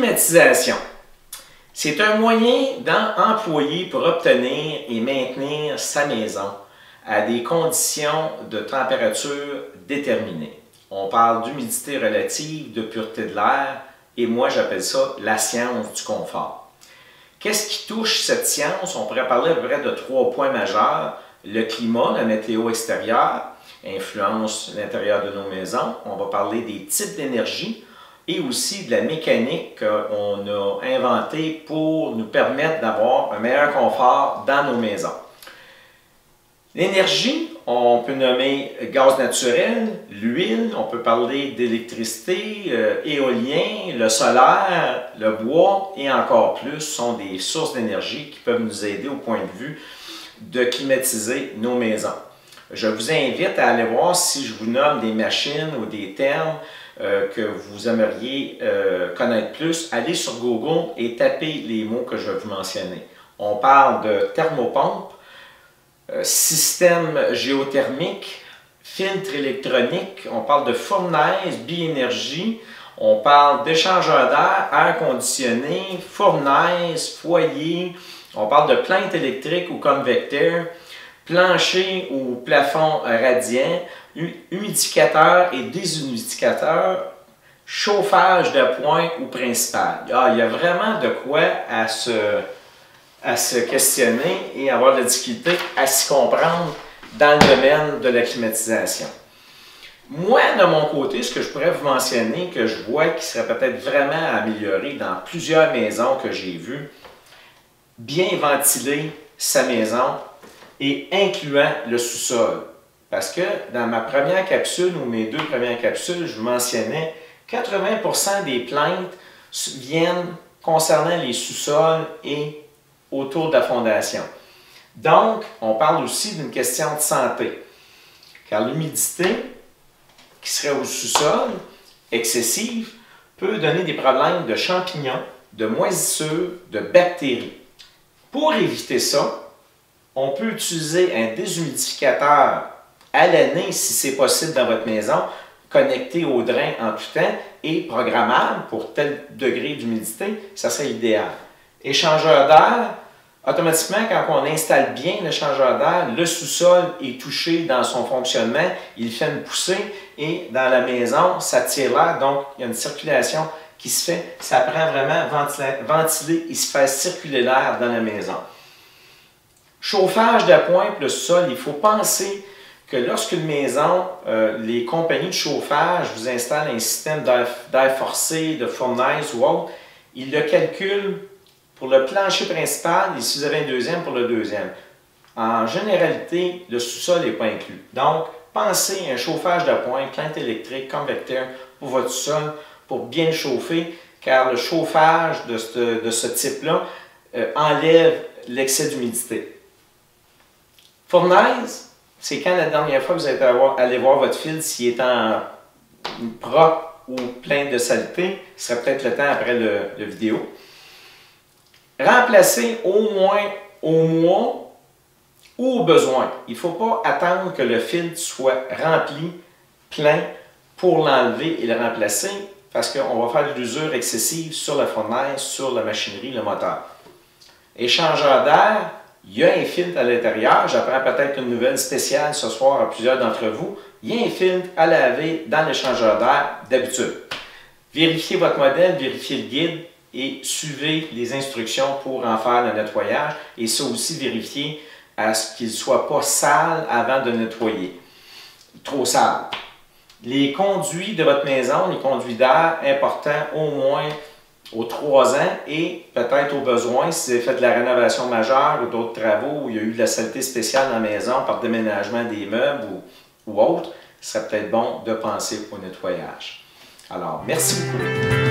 climatisation. C'est un moyen employé pour obtenir et maintenir sa maison à des conditions de température déterminées. On parle d'humidité relative, de pureté de l'air, et moi j'appelle ça la science du confort. Qu'est-ce qui touche cette science? On pourrait parler à peu près de 3 points majeurs. Le climat, la météo extérieure, influence l'intérieur de nos maisons. On va parler des types d'énergie et aussi de la mécanique qu'on a inventée pour nous permettre d'avoir un meilleur confort dans nos maisons. L'énergie, on peut nommer gaz naturel, l'huile, on peut parler d'électricité, éolien, le solaire, le bois et encore plus sont des sources d'énergie qui peuvent nous aider au point de vue de climatiser nos maisons. Je vous invite à aller voir si je vous nomme des machines ou des termes que vous aimeriez connaître plus. Allez sur Google et tapez les mots que je vais vous mentionner. On parle de thermopompe, système géothermique, filtre électronique, on parle de fournaise, biénergie, on parle d'échangeur d'air, air conditionné, fournaise, foyer, on parle de plainte électrique ou convecteur, plancher ou plafond radiant, humidificateur et déshumidificateur, chauffage de point ou principal. Il y a vraiment de quoi à se questionner et avoir de la difficulté à s'y comprendre dans le domaine de la climatisation. Moi, de mon côté, ce que je pourrais vous mentionner, que je vois qui serait peut-être vraiment amélioré dans plusieurs maisons que j'ai vues, bien ventiler sa maison et incluant le sous-sol. Parce que dans ma première capsule ou mes 2 premières capsules, je vous mentionnais 80% des plaintes viennent concernant les sous-sols et autour de la fondation. Donc, on parle aussi d'une question de santé. Car l'humidité qui serait au sous-sol, excessive, peut donner des problèmes de champignons, de moisissures, de bactéries. Pour éviter ça, on peut utiliser un déshumidificateur à l'année, si c'est possible dans votre maison, connecté au drain en tout temps et programmable pour tel degré d'humidité, ça serait idéal. Échangeur d'air, automatiquement, quand on installe bien l'échangeur d'air, le sous-sol est touché dans son fonctionnement, il fait une poussée et dans la maison, ça tire l'air, donc il y a une circulation qui se fait. Ça prend vraiment ventiler et se faire circuler l'air dans la maison. Chauffage de point pour le sol, il faut penser que lorsqu'une maison, les compagnies de chauffage vous installent un système d'air forcé, de fournaise ou autre, ils le calculent pour le plancher principal et si vous avez un deuxième, pour le deuxième. En généralité, le sous-sol n'est pas inclus. Donc, pensez à un chauffage de point, plainte électrique, convecteur pour votre sol, pour bien le chauffer, car le chauffage de ce type-là enlève l'excès d'humidité. Fournaise, c'est quand la dernière fois que vous êtes allé voir votre fil s'il est en propre ou plein de saleté. Ce serait peut-être le temps après la vidéo. Remplacer au moins au mois ou au besoin. Il ne faut pas attendre que le filtre soit rempli, plein, pour l'enlever et le remplacer, parce qu'on va faire de l'usure excessive sur la fournaise, sur la machinerie, le moteur. Échangeur d'air, il y a un filtre à l'intérieur. J'apprends peut-être une nouvelle spéciale ce soir à plusieurs d'entre vous. Il y a un filtre à laver dans l'échangeur d'air d'habitude. Vérifiez votre modèle, vérifiez le guide et suivez les instructions pour en faire le nettoyage. Et ça aussi, vérifiez à ce qu'il ne soit pas sale avant de nettoyer. Trop sale. Les conduits de votre maison, les conduits d'air, importants au moins aux 3 ans et peut-être au besoin, si vous avez fait de la rénovation majeure ou d'autres travaux où il y a eu de la saleté spéciale dans la maison par déménagement des meubles ou autre, ce serait peut-être bon de penser au nettoyage. Alors, merci beaucoup.